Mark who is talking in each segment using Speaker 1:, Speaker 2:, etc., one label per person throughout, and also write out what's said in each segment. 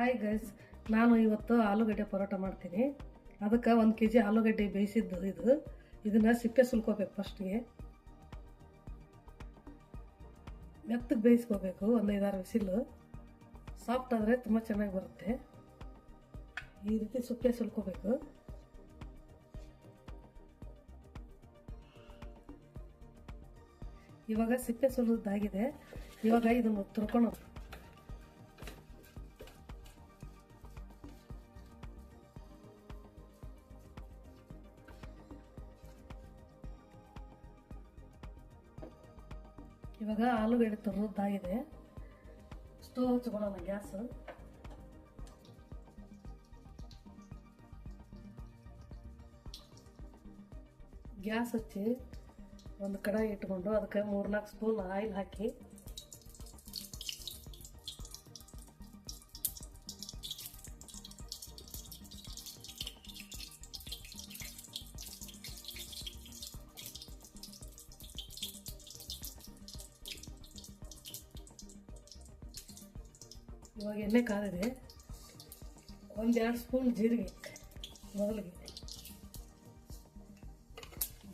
Speaker 1: Hi guys, ನಾನು ಇವತ್ತು ಆಲೂಗಡ್ಡೆ ಪರೋಟ ಮಾಡ್ತೀನಿ. ಅದಕ್ಕೆ 1 kg ಆಲೂಗಡ್ಡೆ ಬೇಯಿಸಿದ್ದು ಇದನ್ನು ಸಿಪ್ಪೆ ಸುಲ್ಕೋಬೇಕು. ಫಸ್ಟ್ಗೆ ಮೆತ್ತಗೆ ಬೇಯಿಸ್ಕೋಬೇಕು. ಒಂದು 5-6 ವಿಸಿಲು. ಸಾಫ್ಟ್ ಆದರೆ ತುಂಬ ಚೆನ್ನಾಗಿ ಬರುತ್ತೆ. ಈ ರೀತಿ ಸಿಪ್ಪೆ ಸುಲ್ಕೋಬೇಕು. ಇವಾಗ ಸಿಪ್ಪೆ ಸುಲಿದಾಗಿದೆ. ಇವಾಗ ಇದನ್ನು ತುರ್ಕೊಳ್ಳೋದು. ಇವಾಗ ಆಲೂಗಡ್ಡೆ ತುರಿದಾಗಿದೆ. ಸ್ಟೋವ್ ಹಚ್ಕೊಳ್ಳೋಣ. ಗ್ಯಾಸ್ ಹಚ್ಚಿ ಒಂದು ಕಡಾಯಿ ಇಟ್ಕೊಂಡು ಅದಕ್ಕೆ 3-4 ಸ್ಪೂನ್ ಆಯಿಲ್ ಹಾಕಿ ಇವಾಗ ಎಣ್ಣೆ ಕಾದಿದೆ. 1-2 ಸ್ಪೂನ್ ಜೀರಿಗೆ. ಮೊದಲಿಗೆ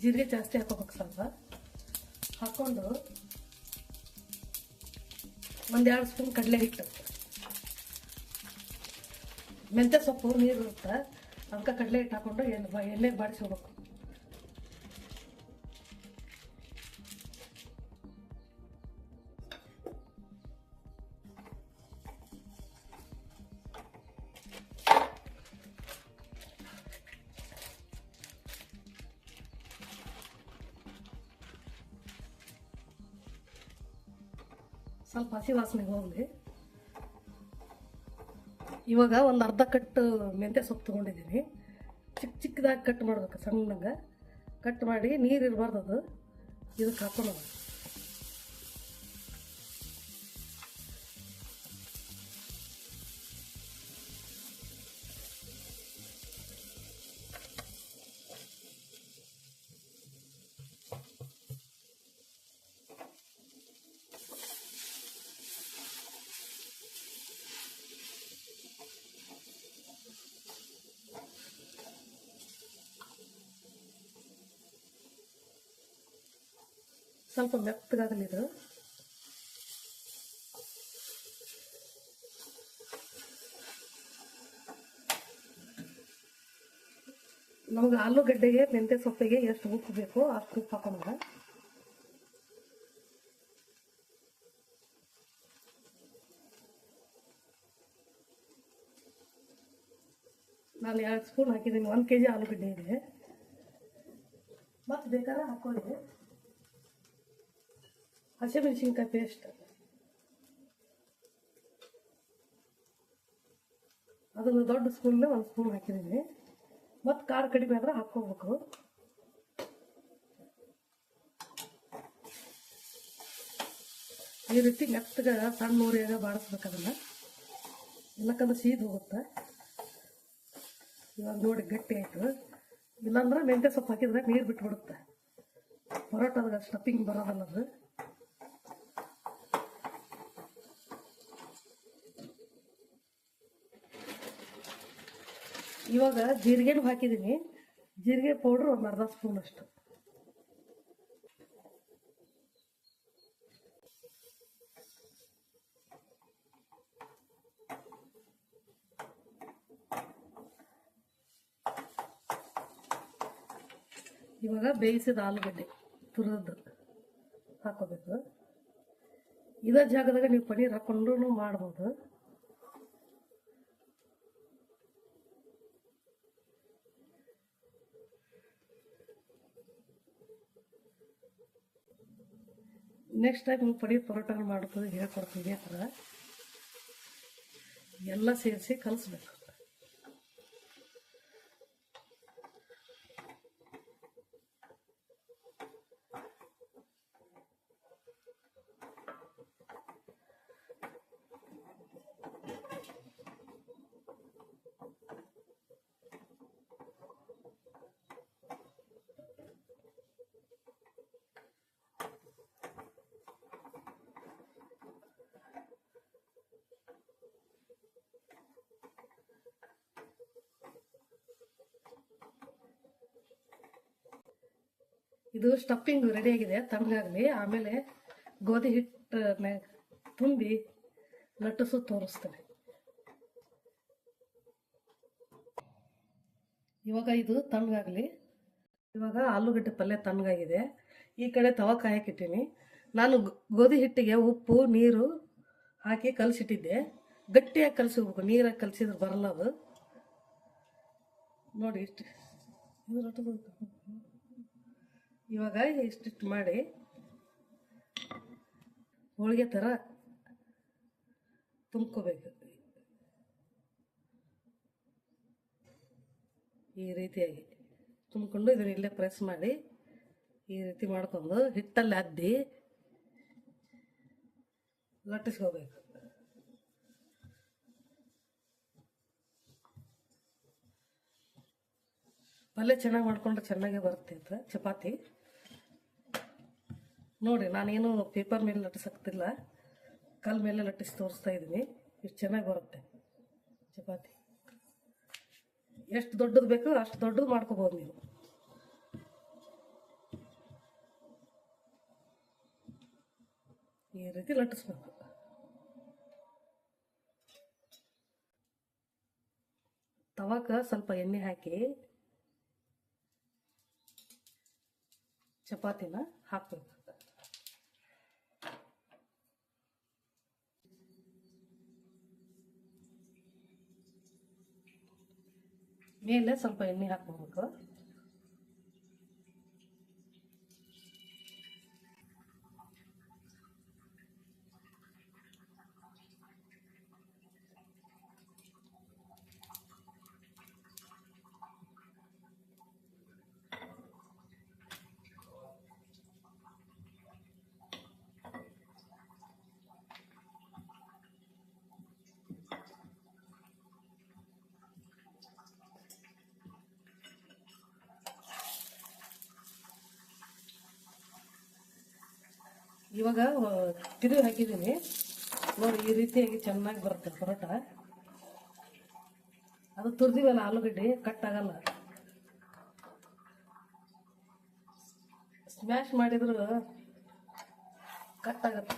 Speaker 1: ಜೀರಿಗೆ ಜಾಸ್ತಿ ಹಾಕೋಬೇಕು. ಸ್ವಲ್ಪ ಹಾಕ್ಕೊಂಡು 1-2 ಸ್ಪೂನ್ ಕಡಲೆ ಹಿಟ್ಟು. ಮೆಂತ್ಯ ಸೊಪ್ಪು ನೀರು ಇರುತ್ತೆ, ಅದಕ್ಕೆ ಕಡಲೆ ಹಿಟ್ಟು ಹಾಕ್ಕೊಂಡು ಎಣ್ಣೆ ಬಾಡಿಸ್ಕೋಬೇಕು. ಸ್ವಲ್ಪ ಹಸಿ ವಾಸನೆಗೆ ಹೋಗಲಿ. ಇವಾಗ ಒಂದು ಅರ್ಧ ಕಟ್ಟು ಮೆಂತ್ಯ ಸೊಪ್ಪು ತೊಗೊಂಡಿದ್ದೀನಿ. ಚಿಕ್ಕದಾಗಿ ಕಟ್ ಮಾಡ್ಬೇಕು. ಸಣ್ಣಗೆ ಕಟ್ ಮಾಡಿ ನೀರು ಇರಬಾರ್ದು. ಅದು ಇದಕ್ಕೆ ಹಾಕೊಳ್ಳೋದು. ಸ್ವಲ್ಪ ಮೆತ್ತಗಾಗಲಿ ಇದು. ನಮ್ಗೆ ಆಲೂಗಡ್ಡೆಗೆ ಮೆಂತ್ಯ ಸೊಪ್ಪಿಗೆ ಎಷ್ಟು ಉಪ್ಪು ಬೇಕೋ ಅಷ್ಟು ಉಪ್ಪು ಹಾಕೋಣ. ನಾನು 2 ಸ್ಪೂನ್ ಹಾಕಿದ್ದೀನಿ. 1 kg ಆಲೂಗಡ್ಡೆ ಇದೆ. ಮತ್ತೆ ಬೇಕಾದ್ರೆ ಹಾಕೊಳ್ಳಿ. ಹಸಿಮೆಣಸಿನ್ಕಾಯಿ ಪೇಸ್ಟ್ ಅದನ್ನು ದೊಡ್ಡ ಸ್ಪೂನ್ಗೆ 1 ಸ್ಪೂನ್ ಹಾಕಿದ್ದೀನಿ. ಮತ್ತು ಖಾರ ಕಡಿಮೆ ಆದರೆ ಹಾಕ್ಕೋಬೇಕು. ಈ ರೀತಿ ಮೆತ್ತಗೆ ಸಣ್ಣ ಉರಿಯಾಗ ಬಾಡಿಸ್ಬೇಕು ಅದನ್ನು, ಇಲ್ಲಕ್ಕಂದ್ರೆ ಸೀದ್ ಹೋಗುತ್ತೆ. ಇವಾಗ ನೋಡಿ ಗಟ್ಟಿ ಆಯಿತು. ಇಲ್ಲಾಂದ್ರೆ ಮೆಂತ್ಯ ಸೊಪ್ಪು ಹಾಕಿದ್ರೆ ನೀರು ಬಿಟ್ಬಿಡುತ್ತೆ. ಪರೋಟದಾಗ ಸ್ಟಫಿಂಗ್ ಬರೋದಲ್ಲ ಅದು. ಇವಾಗ ಜೀರಿಗೆನೂ ಹಾಕಿದ್ದೀನಿ. ಜೀರಿಗೆ ಪೌಡ್ರ್ ಒಂದು ಅರ್ಧ ಸ್ಪೂನ್ ಅಷ್ಟು. ಇವಾಗ ಬೇಯಿಸಿದ ಆಲೂಗಡ್ಡೆ ತುರಿದು ಹಾಕೋಬೇಕು. ಇದೇ ಜಾಗದಾಗ ನೀವು ಪನ್ನೀರ್ ಹಾಕೊಂಡು ಮಾಡ್ಬೋದು. ನೆಕ್ಸ್ಟ್ ಟೈಮ್ ಪನ್ನೀರ್ ಪರೋಟ ಮಾಡೋದು ಹೇಳ್ಕೊಡ್ತೀವಿ. ಇದೇ ಥರ ಎಲ್ಲ ಸೇರಿಸಿ ಕಲಿಸ್ಬೇಕು. ಇದು ಸ್ಟಫಿಂಗ್ ರೆಡಿಯಾಗಿದೆ, ತಣ್ಣಗಾಗಲಿ. ಆಮೇಲೆ ಗೋಧಿ ಹಿಟ್ಟು ತುಂಬಿ ಲಟ್ಟಿಸು ತೋರಿಸ್ತೇನೆ. ಇವಾಗ ಇದು ತಣ್ಣಗಾಗಲಿ. ಇವಾಗ ಆಲೂಗಡ್ಡೆ ಪಲ್ಯ ತಣ್ಣಗಾಗಿದೆ. ಈ ಕಡೆ ತವಾ ಕಾಯಕ್ಕಿಟ್ಟೀನಿ. ನಾನು ಗೋಧಿ ಹಿಟ್ಟಿಗೆ ಉಪ್ಪು ನೀರು ಹಾಕಿ ಕಲಸಿಟ್ಟಿದ್ದೆ. ಗಟ್ಟಿಯಾಗಿ ಕಲಸಿಡ್ಬೇಕು, ನೀರಾಗಿ ಕಲಸಿದ್ರೆ ಬರಲ್ಲ ಅದು. ನೋಡಿ ಇಷ್ಟು ಇವಾಗ ಇಷ್ಟಿಷ್ಟು ಮಾಡಿ ಹೋಳಿಗೆ ಥರ ತುಂಬ್ಕೋಬೇಕು. ಈ ರೀತಿಯಾಗಿ ತುಂಬಿಕೊಂಡು ಇದನ್ನ ಇಲ್ಲೇ ಪ್ರೆಸ್ ಮಾಡಿ ಈ ರೀತಿ ಮಾಡ್ಕೊಂಡು ಹಿಟ್ಟಲ್ಲಿ ಅದ್ದಿ ಲಟ್ಟಿಸ್ಕೋಬೇಕು. ಪಲ್ಯ ಚೆನ್ನಾಗಿ ಮಾಡ್ಕೊಂಡ್ರೆ ಚೆನ್ನಾಗೇ ಬರುತ್ತೆ ಅಂತ ಚಪಾತಿ. ನೋಡಿ, ನಾನೇನು ಪೇಪರ್ ಮೇಲೆ ಲಟ್ಟಿಸಕ್ತಿಲ್ಲ, ಕಲ್ ಮೇಲೆ ಲಟ್ಟಿಸಿ ತೋರಿಸ್ತಾ ಇದ್ದೀನಿ. ಇಷ್ಟು ಚೆನ್ನಾಗಿ ಬರುತ್ತೆ ಚಪಾತಿ. ಎಷ್ಟು ದೊಡ್ಡದು ಬೇಕೋ ಅಷ್ಟು ದೊಡ್ಡದು ಮಾಡ್ಕೋಬೋದು ನೀವು. ಈ ರೀತಿ ಲಟ್ಟಿಸ್ಬೇಕು. ತವಾಕ ಸ್ವಲ್ಪ ಎಣ್ಣೆ ಹಾಕಿ ಚಪಾತಿನ ಹಾಕಬೇಕು. ಮೇಲೆ ಸ್ವಲ್ಪ ಎಣ್ಣೆ ಹಾಕೋಬೇಕು. ಇವಾಗ ತಿರುಗಿ ಹಾಕಿದ್ದೀನಿ ನೋಡಿ, ಈ ರೀತಿಯಾಗಿ ಚೆನ್ನಾಗಿ ಬರುತ್ತೆ ಪರೋಟ. ಅದು ತುರ್ದಿವಲ್ಲ ಆಲೂಗಡ್ಡೆ, ಕಟ್ ಆಗಲ್ಲ. ಸ್ಮ್ಯಾಶ್ ಮಾಡಿದ್ರು ಕಟ್ ಆಗತ್ತೆ.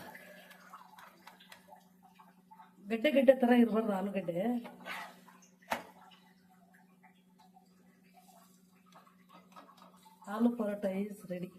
Speaker 1: ಗಡ್ಡೆ ಗಡ್ಡೆ ಥರ ಇರಬಾರ್ದು ಆಲೂಗಡ್ಡೆ. ಆಲೂ ಪರೋಟ ಈಸ್ ರೆಡಿ.